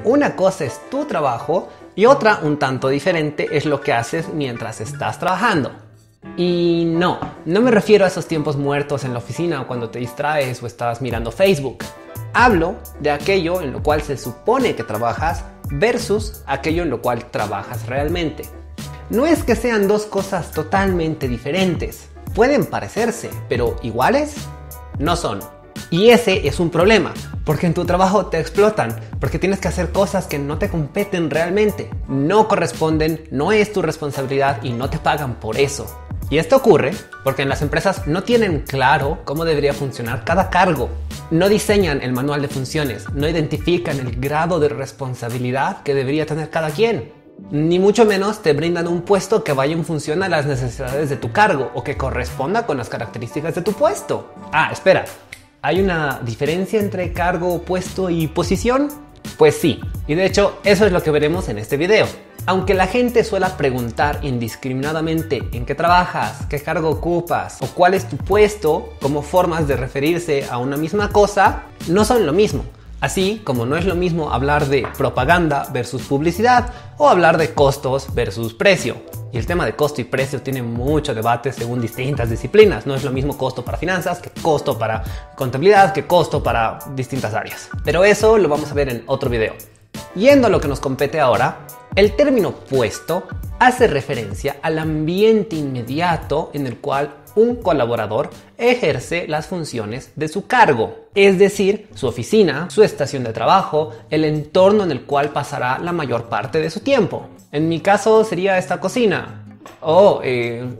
Una cosa es tu trabajo y otra un tanto diferente es lo que haces mientras estás trabajando. Y no me refiero a esos tiempos muertos en la oficina cuando te distraes o estás mirando Facebook. Hablo de aquello en lo cual se supone que trabajas versus aquello en lo cual trabajas realmente. No es que sean dos cosas totalmente diferentes. Pueden parecerse, pero ¿iguales? No son. Y ese es un problema, porque en tu trabajo te explotan, porque tienes que hacer cosas que no te competen realmente, no corresponden, no es tu responsabilidad y no te pagan por eso. Y esto ocurre porque en las empresas no tienen claro cómo debería funcionar cada cargo. No diseñan el manual de funciones, no identifican el grado de responsabilidad que debería tener cada quien. Ni mucho menos te brindan un puesto que vaya en función a las necesidades de tu cargo o que corresponda con las características de tu puesto. Espera, ¿hay una diferencia entre cargo, puesto y posición? Pues sí, y de hecho eso es lo que veremos en este video. Aunque la gente suela preguntar indiscriminadamente en qué trabajas, qué cargo ocupas o cuál es tu puesto como formas de referirse a una misma cosa, no son lo mismo. Así como no es lo mismo hablar de propaganda versus publicidad o hablar de costos versus precio. Y el tema de costo y precio tiene mucho debate según distintas disciplinas. No es lo mismo costo para finanzas que costo para contabilidad, que costo para distintas áreas. Pero eso lo vamos a ver en otro video. Yendo a lo que nos compete ahora, el término puesto hace referencia al ambiente inmediato en el cual un colaborador ejerce las funciones de su cargo, es decir, su oficina, su estación de trabajo, el entorno en el cual pasará la mayor parte de su tiempo. En mi caso sería esta cocina, o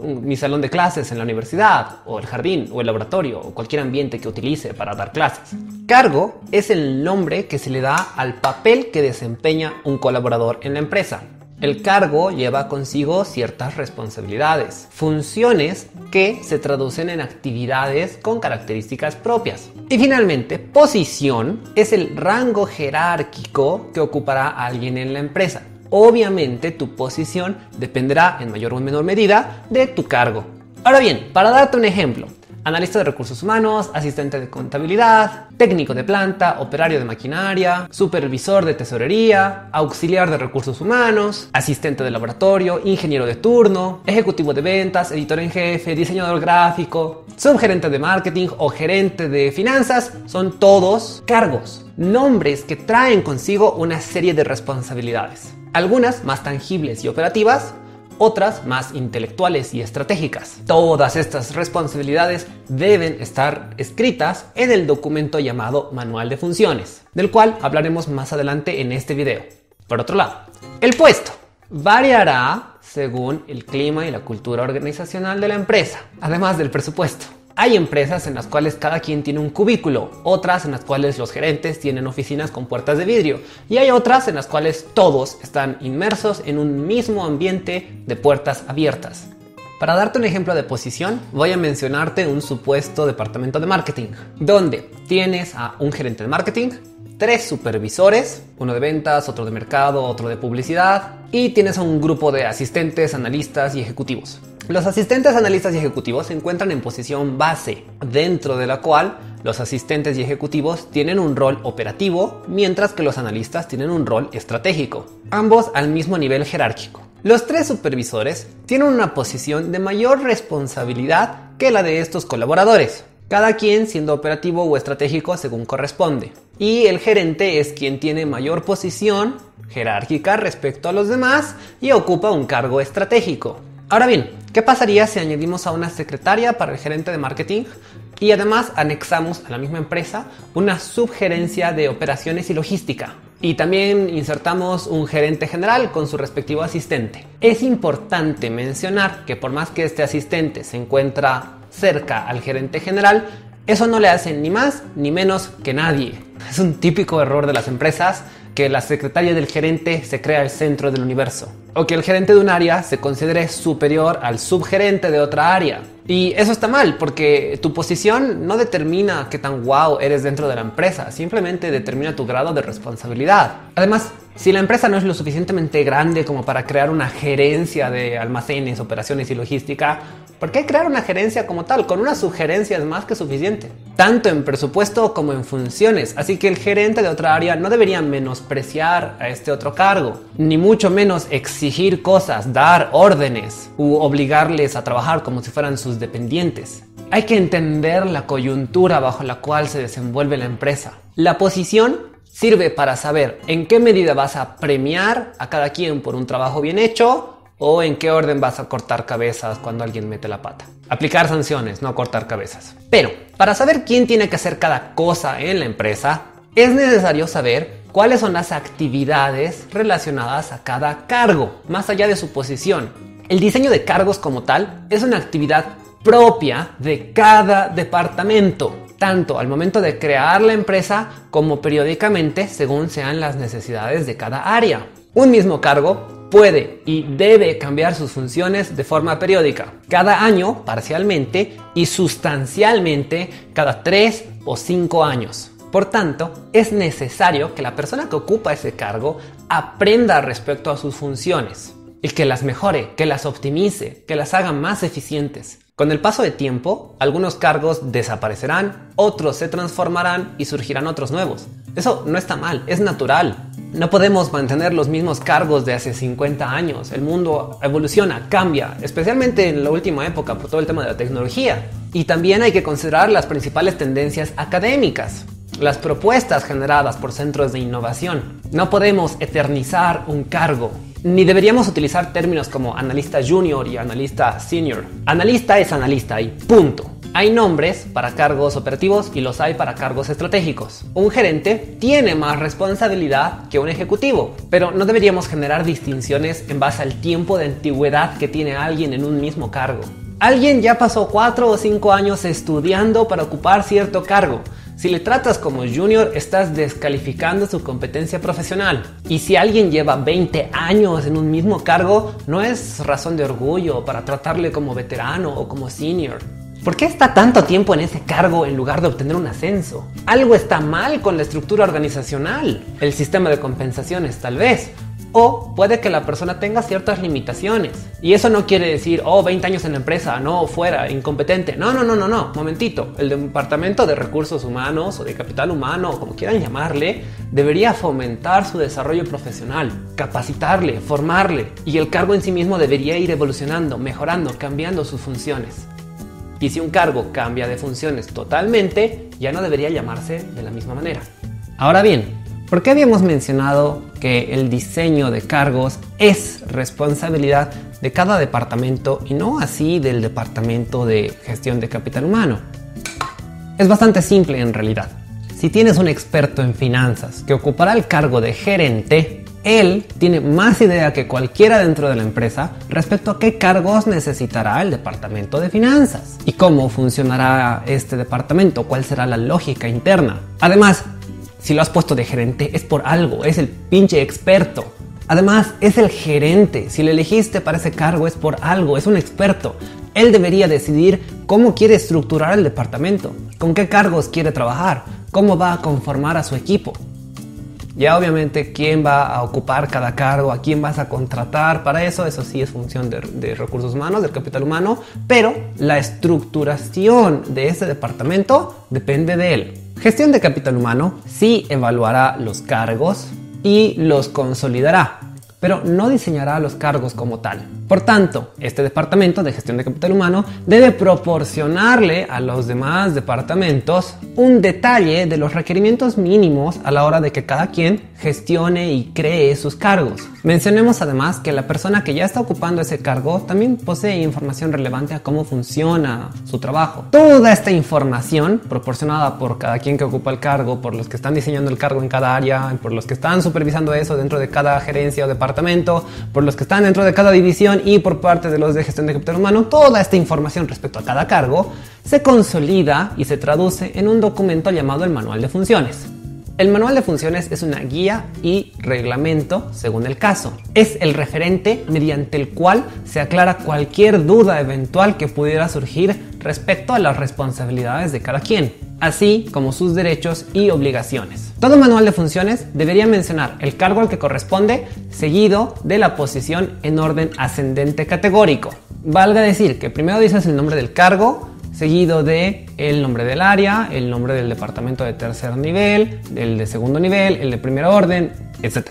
mi salón de clases en la universidad, o el jardín, o el laboratorio, o cualquier ambiente que utilice para dar clases. Cargo es el nombre que se le da al papel que desempeña un colaborador en la empresa. El cargo lleva consigo ciertas responsabilidades, funciones que se traducen en actividades con características propias. Y finalmente, posición es el rango jerárquico que ocupará alguien en la empresa. Obviamente tu posición dependerá en mayor o menor medida de tu cargo. Ahora bien, para darte un ejemplo, analista de recursos humanos, asistente de contabilidad, técnico de planta, operario de maquinaria, supervisor de tesorería, auxiliar de recursos humanos, asistente de laboratorio, ingeniero de turno, ejecutivo de ventas, editor en jefe, diseñador gráfico, subgerente de marketing o gerente de finanzas, son todos cargos, nombres que traen consigo una serie de responsabilidades. Algunas más tangibles y operativas, otras más intelectuales y estratégicas. Todas estas responsabilidades deben estar escritas en el documento llamado Manual de Funciones, del cual hablaremos más adelante en este video. Por otro lado, el puesto variará según el clima y la cultura organizacional de la empresa, además del presupuesto. Hay empresas en las cuales cada quien tiene un cubículo, otras en las cuales los gerentes tienen oficinas con puertas de vidrio y hay otras en las cuales todos están inmersos en un mismo ambiente de puertas abiertas. Para darte un ejemplo de posición, voy a mencionarte un supuesto departamento de marketing, donde tienes a un gerente de marketing, 3 supervisores, uno de ventas, otro de mercado, otro de publicidad, y tienes a un grupo de asistentes, analistas y ejecutivos. Los asistentes, analistas y ejecutivos se encuentran en posición base, dentro de la cual los asistentes y ejecutivos tienen un rol operativo, mientras que los analistas tienen un rol estratégico, ambos al mismo nivel jerárquico. Los 3 supervisores tienen una posición de mayor responsabilidad que la de estos colaboradores, cada quien siendo operativo o estratégico según corresponde. Y el gerente es quien tiene mayor posición jerárquica respecto a los demás y ocupa un cargo estratégico. Ahora bien, ¿qué pasaría si añadimos a una secretaria para el gerente de marketing y además anexamos a la misma empresa una subgerencia de operaciones y logística? Y también insertamos un gerente general con su respectivo asistente. Es importante mencionar que por más que este asistente se encuentra cerca al gerente general, eso no le hace ni más ni menos que nadie. Es un típico error de las empresas que la secretaria del gerente se crea el centro del universo, o que el gerente de un área se considere superior al subgerente de otra área. Y eso está mal, porque tu posición no determina qué tan guau eres dentro de la empresa, simplemente determina tu grado de responsabilidad. Además, Si la empresa no es lo suficientemente grande como para crear una gerencia de almacenes, operaciones y logística, ¿por qué crear una gerencia como tal? Con una sugerencia es más que suficiente, tanto en presupuesto como en funciones. Así que el gerente de otra área no debería menospreciar a este otro cargo, ni mucho menos exigir cosas, dar órdenes u obligarles a trabajar como si fueran sus dependientes. Hay que entender la coyuntura bajo la cual se desenvuelve la empresa. La posición sirve para saber en qué medida vas a premiar a cada quien por un trabajo bien hecho o en qué orden vas a cortar cabezas cuando alguien mete la pata. Aplicar sanciones, no cortar cabezas. Pero para saber quién tiene que hacer cada cosa en la empresa, es necesario saber cuáles son las actividades relacionadas a cada cargo, más allá de su posición. El diseño de cargos como tal es una actividad propia de cada departamento, tanto al momento de crear la empresa como periódicamente según sean las necesidades de cada área. Un mismo cargo puede y debe cambiar sus funciones de forma periódica, cada año parcialmente y sustancialmente cada 3 o 5 años. Por tanto, es necesario que la persona que ocupa ese cargo aprenda respecto a sus funciones y que las mejore, que las optimice, que las haga más eficientes. Con el paso de tiempo, algunos cargos desaparecerán, otros se transformarán y surgirán otros nuevos. Eso no está mal, es natural. No podemos mantener los mismos cargos de hace 50 años. El mundo evoluciona, cambia, especialmente en la última época por todo el tema de la tecnología. Y también hay que considerar las principales tendencias académicas, las propuestas generadas por centros de innovación. No podemos eternizar un cargo. Ni deberíamos utilizar términos como analista junior y analista senior. Analista es analista y punto. Hay nombres para cargos operativos y los hay para cargos estratégicos. Un gerente tiene más responsabilidad que un ejecutivo, pero no deberíamos generar distinciones en base al tiempo de antigüedad que tiene alguien en un mismo cargo. Alguien ya pasó 4 o 5 años estudiando para ocupar cierto cargo. Si le tratas como junior, estás descalificando su competencia profesional. Y si alguien lleva 20 años en un mismo cargo, no es razón de orgullo para tratarle como veterano o como senior. ¿Por qué está tanto tiempo en ese cargo en lugar de obtener un ascenso? Algo está mal con la estructura organizacional, el sistema de compensaciones tal vez. O puede que la persona tenga ciertas limitaciones. Y eso no quiere decir, 20 años en la empresa, no, fuera, incompetente. No, momentito. El departamento de recursos humanos o de capital humano, o como quieran llamarle, debería fomentar su desarrollo profesional, capacitarle, formarle. Y el cargo en sí mismo debería ir evolucionando, mejorando, cambiando sus funciones. Y si un cargo cambia de funciones totalmente, ya no debería llamarse de la misma manera. Ahora bien, ¿por qué habíamos mencionado que el diseño de cargos es responsabilidad de cada departamento y no así del departamento de gestión de capital humano? Es bastante simple en realidad. Si tienes un experto en finanzas que ocupará el cargo de gerente, él tiene más idea que cualquiera dentro de la empresa respecto a qué cargos necesitará el departamento de finanzas y cómo funcionará este departamento, cuál será la lógica interna. Además, si lo has puesto de gerente es por algo, es el pinche experto. Además, es el gerente. Si le elegiste para ese cargo es por algo, es un experto. Él debería decidir cómo quiere estructurar el departamento, con qué cargos quiere trabajar, cómo va a conformar a su equipo. Ya obviamente quién va a ocupar cada cargo, a quién vas a contratar para eso sí es función de recursos humanos, del capital humano, pero la estructuración de ese departamento depende de él. Gestión de capital humano sí evaluará los cargos y los consolidará, pero no diseñará los cargos como tal. Por tanto, este departamento de gestión de capital humano debe proporcionarle a los demás departamentos un detalle de los requerimientos mínimos a la hora de que cada quien gestione y cree sus cargos. Mencionemos además que la persona que ya está ocupando ese cargo también posee información relevante a cómo funciona su trabajo. Toda esta información proporcionada por cada quien que ocupa el cargo, por los que están diseñando el cargo en cada área, por los que están supervisando eso dentro de cada gerencia o departamento, por los que están dentro de cada división y por parte de los de gestión de capital humano, toda esta información respecto a cada cargo se consolida y se traduce en un documento llamado el Manual de Funciones. El Manual de Funciones es una guía y reglamento según el caso. Es el referente mediante el cual se aclara cualquier duda eventual que pudiera surgir respecto a las responsabilidades de cada quien, así como sus derechos y obligaciones. Todo manual de funciones debería mencionar el cargo al que corresponde, seguido de la posición en orden ascendente categórico. Valga decir que primero dices el nombre del cargo, seguido de el nombre del área, el nombre del departamento de tercer nivel, el de segundo nivel, el de primer orden, etc.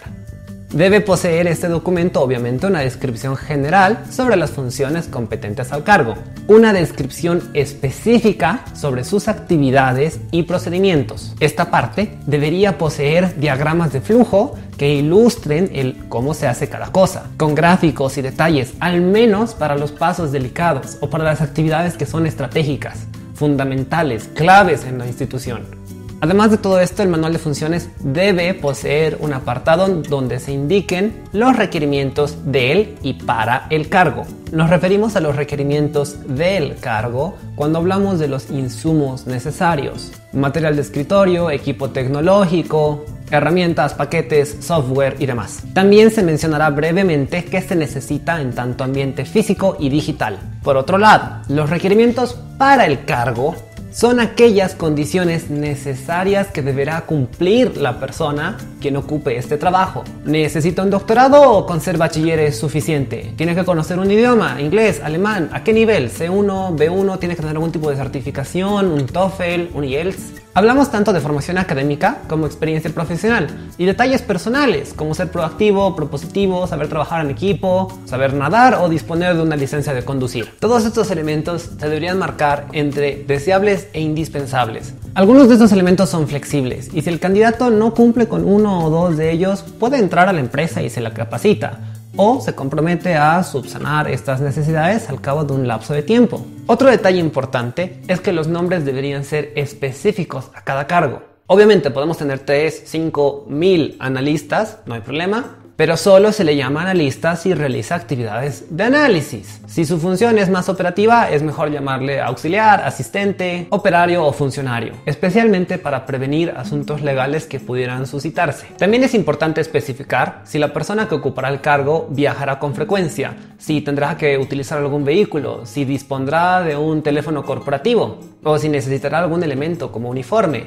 Debe poseer este documento obviamente una descripción general sobre las funciones competentes al cargo, una descripción específica sobre sus actividades y procedimientos. Esta parte debería poseer diagramas de flujo que ilustren cómo se hace cada cosa, con gráficos y detalles, al menos para los pasos delicados o para las actividades que son estratégicas, fundamentales, claves en la institución. Además de todo esto, el manual de funciones debe poseer un apartado donde se indiquen los requerimientos del y para el cargo. Nos referimos a los requerimientos del cargo cuando hablamos de los insumos necesarios: material de escritorio, equipo tecnológico, herramientas, paquetes, software y demás. También se mencionará brevemente qué se necesita en tanto ambiente físico y digital. Por otro lado, los requerimientos para el cargo son aquellas condiciones necesarias que deberá cumplir la persona quien ocupe este trabajo. ¿Necesita un doctorado o con ser bachiller es suficiente? ¿Tiene que conocer un idioma? ¿Inglés? ¿Alemán? ¿A qué nivel? ¿C1? ¿B1? ¿Tiene que tener algún tipo de certificación? ¿Un TOEFL? ¿Un IELTS? Hablamos tanto de formación académica como experiencia profesional y detalles personales como ser proactivo, propositivo, saber trabajar en equipo, saber nadar o disponer de una licencia de conducir. Todos estos elementos se deberían marcar entre deseables e indispensables. Algunos de estos elementos son flexibles y si el candidato no cumple con uno o dos de ellos, puede entrar a la empresa y se la capacita, o se compromete a subsanar estas necesidades al cabo de un lapso de tiempo. Otro detalle importante es que los nombres deberían ser específicos a cada cargo. Obviamente podemos tener 3, 5, 1000 analistas, no hay problema, pero solo se le llama analista si realiza actividades de análisis. Si su función es más operativa, es mejor llamarle auxiliar, asistente, operario o funcionario, especialmente para prevenir asuntos legales que pudieran suscitarse. También es importante especificar si la persona que ocupará el cargo viajará con frecuencia, si tendrá que utilizar algún vehículo, si dispondrá de un teléfono corporativo o si necesitará algún elemento como uniforme,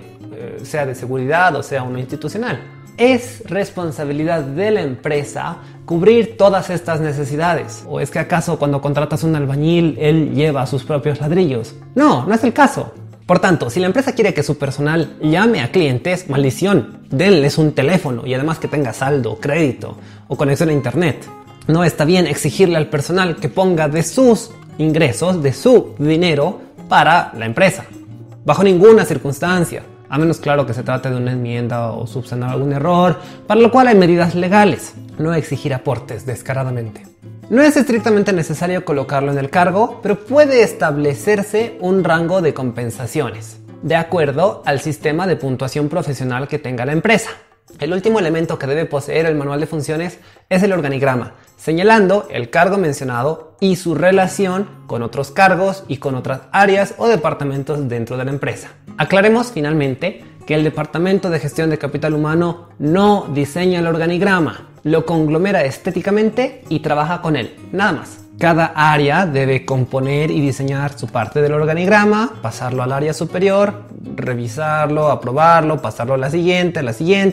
sea de seguridad o sea uno institucional. Es responsabilidad de la empresa cubrir todas estas necesidades. ¿O es que acaso cuando contratas un albañil, él lleva sus propios ladrillos? No, no es el caso. Por tanto, si la empresa quiere que su personal llame a clientes, maldición, denles un teléfono y además que tenga saldo, crédito o conexión a internet. No está bien exigirle al personal que ponga de sus ingresos, de su dinero para la empresa. Bajo ninguna circunstancia. A menos claro que se trate de una enmienda o subsanar algún error, para lo cual hay medidas legales. No exigir aportes descaradamente. No es estrictamente necesario colocarlo en el cargo, pero puede establecerse un rango de compensaciones, de acuerdo al sistema de puntuación profesional que tenga la empresa. El último elemento que debe poseer el manual de funciones es el organigrama, señalando el cargo mencionado y su relación con otros cargos y con otras áreas o departamentos dentro de la empresa. Aclaremos finalmente que el Departamento de Gestión de Capital Humano no diseña el organigrama, lo conglomera estéticamente y trabaja con él, nada más. Cada área debe componer y diseñar su parte del organigrama, pasarlo al área superior, revisarlo, aprobarlo, pasarlo a la siguiente,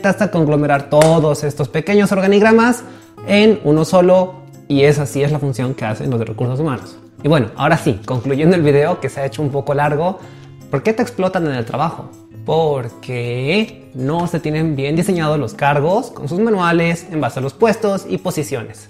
hasta conglomerar todos estos pequeños organigramas en uno solo, y esa sí es la función que hacen los de recursos humanos. Y bueno, ahora sí, concluyendo el video que se ha hecho un poco largo, ¿por qué te explotan en el trabajo? Porque no se tienen bien diseñados los cargos con sus manuales en base a los puestos y posiciones.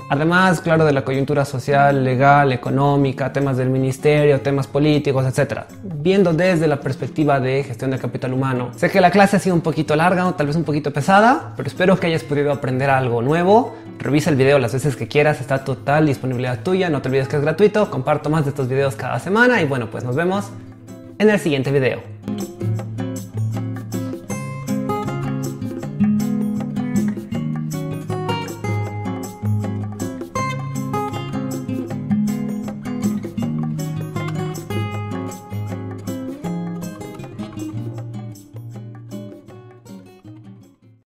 Además, claro, de la coyuntura social, legal, económica, temas del ministerio, temas políticos, etc. Viendo desde la perspectiva de gestión del capital humano. Sé que la clase ha sido un poquito larga o tal vez un poquito pesada, pero espero que hayas podido aprender algo nuevo. Revisa el video las veces que quieras, está a total disponibilidad tuya. No te olvides que es gratuito, comparto más de estos videos cada semana y bueno, pues nos vemos en el siguiente video.